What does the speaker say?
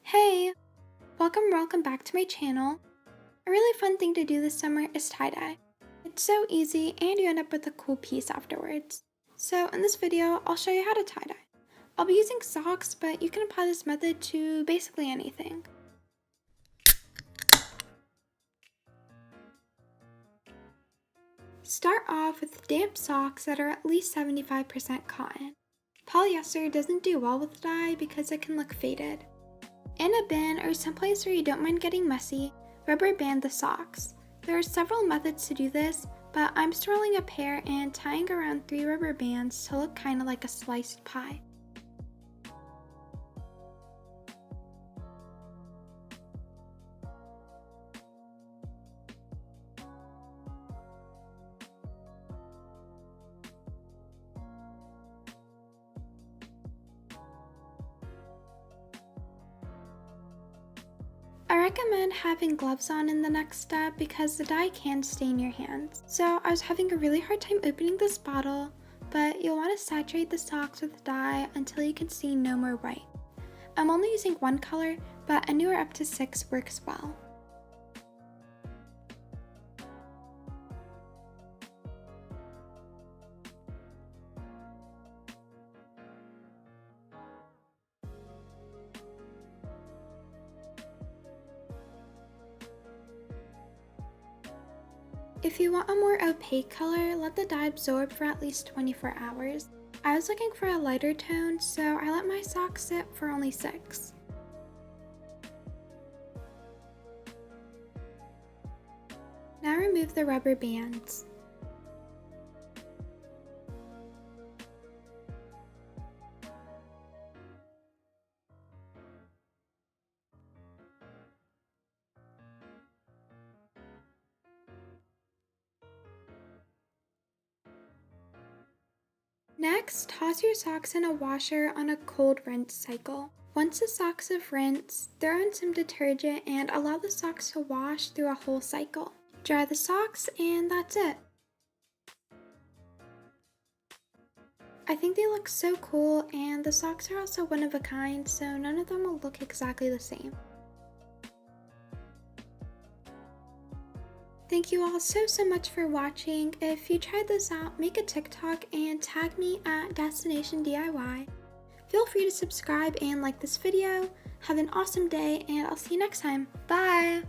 Hey! Welcome back to my channel. A really fun thing to do this summer is tie-dye. It's so easy and you end up with a cool piece afterwards. So in this video, I'll show you how to tie-dye. I'll be using socks, but you can apply this method to basically anything. Start off with damp socks that are at least 75% cotton. Polyester doesn't do well with dye because it can look faded. In a bin or someplace where you don't mind getting messy, rubber band the socks. There are several methods to do this, but I'm swirling a pair and tying around 3 rubber bands to look kind of like a sliced pie. I recommend having gloves on in the next step because the dye can stain your hands. So I was having a really hard time opening this bottle, but you'll want to saturate the socks with dye until you can see no more white. I'm only using one color, but anywhere up to 6 works well. If you want a more opaque color, let the dye absorb for at least 24 hours. I was looking for a lighter tone, so I let my socks sit for only 6. Now remove the rubber bands. Next, toss your socks in a washer on a cold rinse cycle. Once the socks have rinsed, throw in some detergent and allow the socks to wash through a whole cycle. Dry the socks and that's it. I think they look so cool, and the socks are also one of a kind, so none of them will look exactly the same. Thank you all so much for watching. If you tried this out, make a TikTok and tag me at Destination DIY. Feel free to subscribe and like this video. Have an awesome day, and I'll see you next time. Bye!